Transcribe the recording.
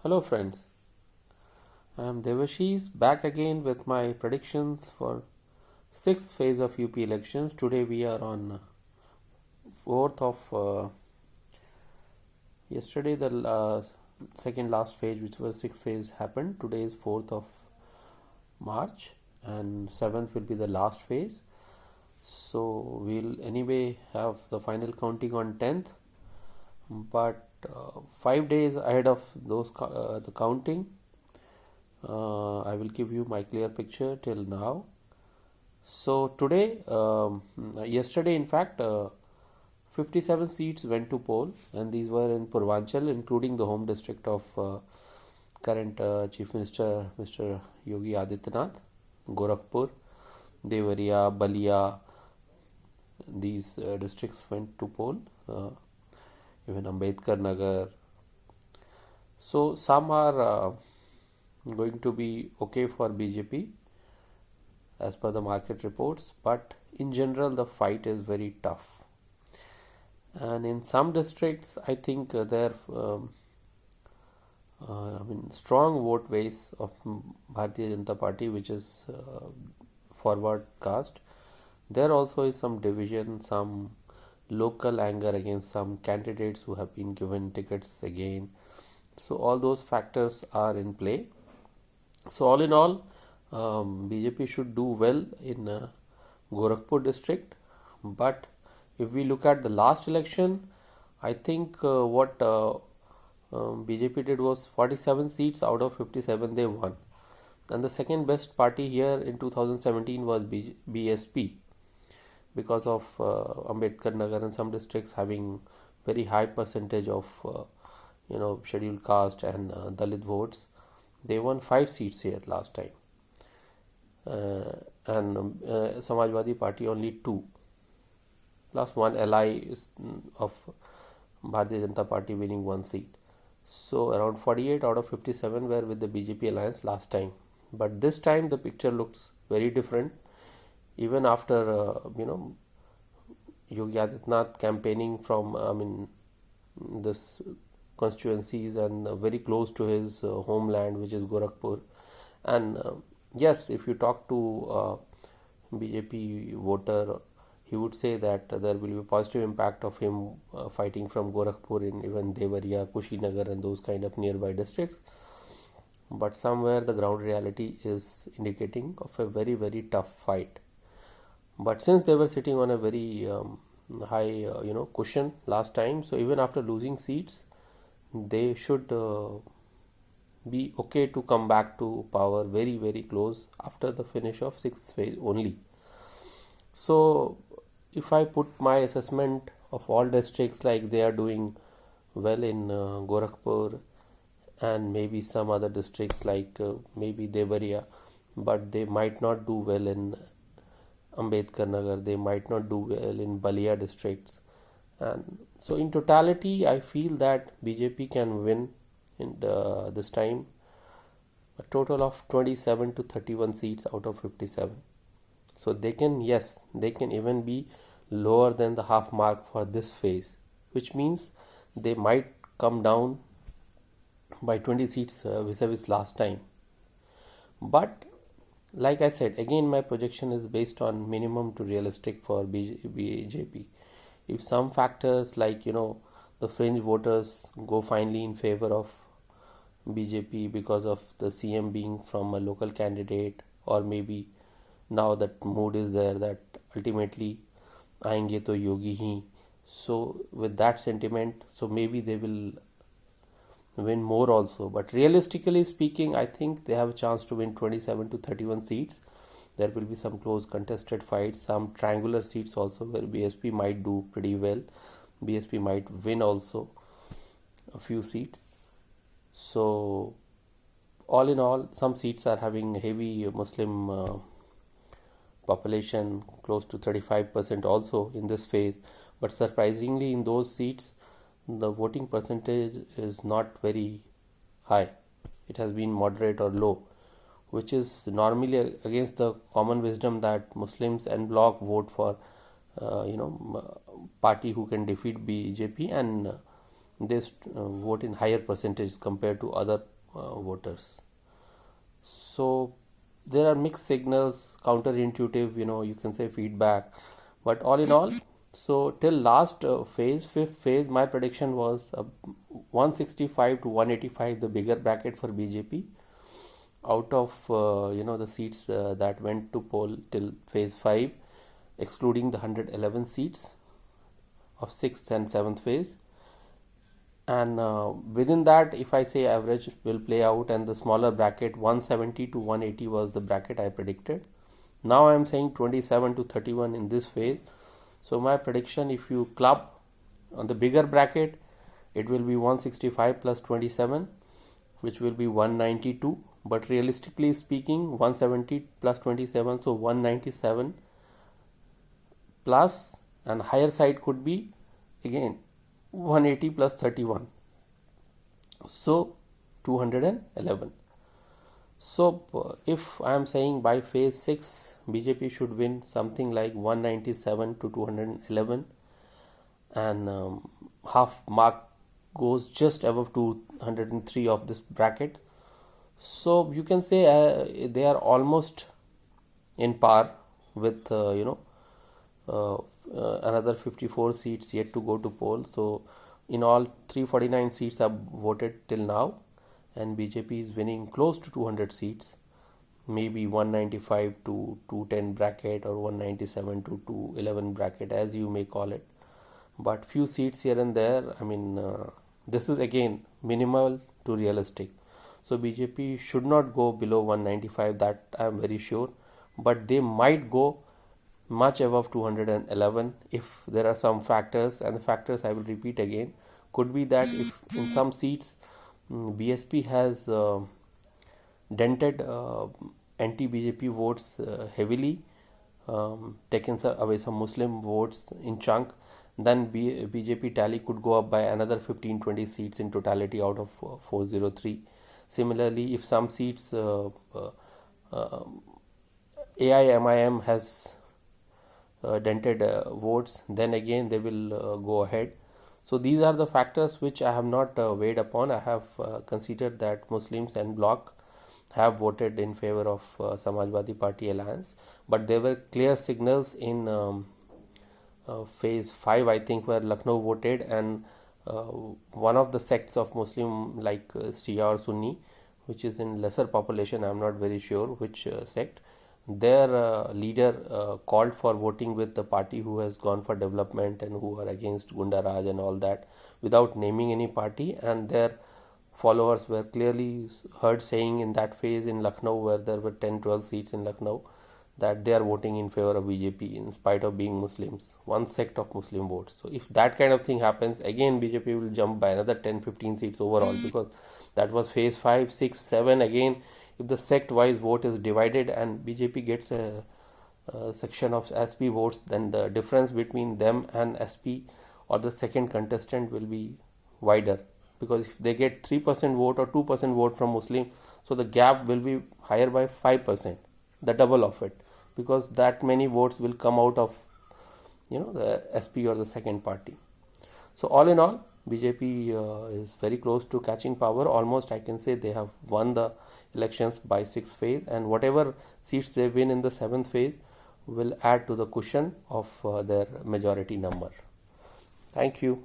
Hello friends, I am Devashish back again with my predictions for 6th phase of UP elections. Today we are on 4th of yesterday the second last phase, which was 6th phase, happened. Today is 4th of March and 7th will be the last phase. So we'll anyway have the final counting on 10th, but 5 days ahead of the counting, I will give you my clear picture till now. So today, yesterday in fact, 57 seats went to poll, and these were in Purvanchal, including the home district of current Chief Minister Mr. Yogi Adityanath, Gorakhpur, Devariya, Balia. These districts went to poll, even Ambedkar Nagar. So some are going to be okay for BJP as per the market reports, but in general the fight is very tough, and in some districts I think there strong vote base of Bharatiya Janata Party, which is forward cast. There also is some division, some local anger against some candidates who have been given tickets again. So all those factors are in play. So all in all, BJP should do well in Gorakhpur district. But if we look at the last election, I think what BJP did was 47 seats out of 57 they won. And the second best party here in 2017 was BSP, because of Ambedkar Nagar and some districts having very high percentage of scheduled caste and Dalit votes. They won 5 seats here last time, and Samajwadi Party only 2, plus one ally of Bharatiya Janata Party winning 1 seat. So around 48 out of 57 were with the BJP alliance last time. But this time the picture looks very different. Even after Yogi Adityanath campaigning from this constituencies and very close to his homeland, which is Gorakhpur, and yes, if you talk to BJP voter, he would say that there will be a positive impact of him fighting from Gorakhpur in even Devariya, Kushinagar and those kind of nearby districts. But somewhere the ground reality is indicating of a very, very tough fight. But since they were sitting on a very high cushion last time, so even after losing seats, they should be okay to come back to power very, very close after the finish of 6th phase only. So if I put my assessment of all districts, like they are doing well in Gorakhpur and maybe some other districts like maybe Devariya, but they might not do well in Ambedkar Nagar, they might not do well in Balia districts. And so in totality, I feel that BJP can win in this time a total of 27 to 31 seats out of 57. So they can even be lower than the half mark for this phase, which means they might come down by 20 seats vis-a-vis last time. But like I said, again my projection is based on minimum to realistic for BJP. If some factors like the fringe voters go finally in favor of BJP because of the CM being from a local candidate, or maybe now that mood is there that ultimately aayenge to Yogi hi, so with that sentiment, so maybe they will win more also. But realistically speaking, I think they have a chance to win 27 to 31 seats. There will be some close contested fights, some triangular seats also where BSP might do pretty well. BSP might win also a few seats. So all in all, some seats are having heavy Muslim population, close to 35% also in this phase. But surprisingly, in those seats, the voting percentage is not very high. It has been moderate or low, which is normally against the common wisdom that Muslims en bloc vote for party who can defeat BJP, and they vote in higher percentage compared to other voters. So there are mixed signals, counterintuitive, you can say feedback, but all in all, so till last phase, fifth phase, my prediction was 165 to 185, the bigger bracket for BJP. Out of the seats that went to poll till phase 5, excluding the 111 seats of 6th and 7th phase, and within that, if I say average will play out, and the smaller bracket 170 to 180 was the bracket I predicted. Now I am saying 27 to 31 in this phase. So my prediction, if you club on the bigger bracket, it will be 165 plus 27, which will be 192. But realistically speaking, 170 plus 27, so 197 plus, and higher side could be again 180 plus 31, so 211. So if I am saying by phase 6 BJP should win something like 197 to 211, and half mark goes just above 203 of this bracket, so you can say they are almost in par with another 54 seats yet to go to poll. So in all, 349 seats are voted till now, and BJP is winning close to 200 seats, maybe 195 to 210 bracket, or 197 to 211 bracket, as you may call it, but few seats here and there. I mean, this is again minimal to realistic. So BJP should not go below 195, that I am very sure, but they might go much above 211 if there are some factors, and the factors I will repeat again could be that if in some seats BSP has dented anti-BJP votes heavily, taken away some Muslim votes in chunk, then BJP tally could go up by another 15-20 seats in totality out of 403. Similarly, if some seats AIMIM has dented votes, then again they will go ahead. So these are the factors which I have not weighed upon. I have considered that Muslims and Bloc have voted in favor of Samajwadi Party alliance, but there were clear signals in phase 5, I think, where Lucknow voted, and one of the sects of Muslim like Shia or Sunni, which is in lesser population, I am not very sure which sect, their leader called for voting with the party who has gone for development and who are against Gunda Raj and all that, without naming any party, and their followers were clearly heard saying in that phase in Lucknow, where there were 10-12 seats in Lucknow, that they are voting in favor of BJP in spite of being Muslims, one sect of Muslim votes. So if that kind of thing happens, again BJP will jump by another 10-15 seats overall, because that was phase 5, 6, 7. Again, if the sect wise vote is divided and BJP gets a section of SP votes, then the difference between them and SP or the second contestant will be wider, because if they get 3% vote or 2% vote from Muslim, so the gap will be higher by 5%, the double of it, because that many votes will come out of the SP or the second party. So all in all, BJP is very close to catching power. Almost I can say they have won the elections by 6th phase, and whatever seats they win in the 7th phase will add to the cushion of their majority number. Thank you.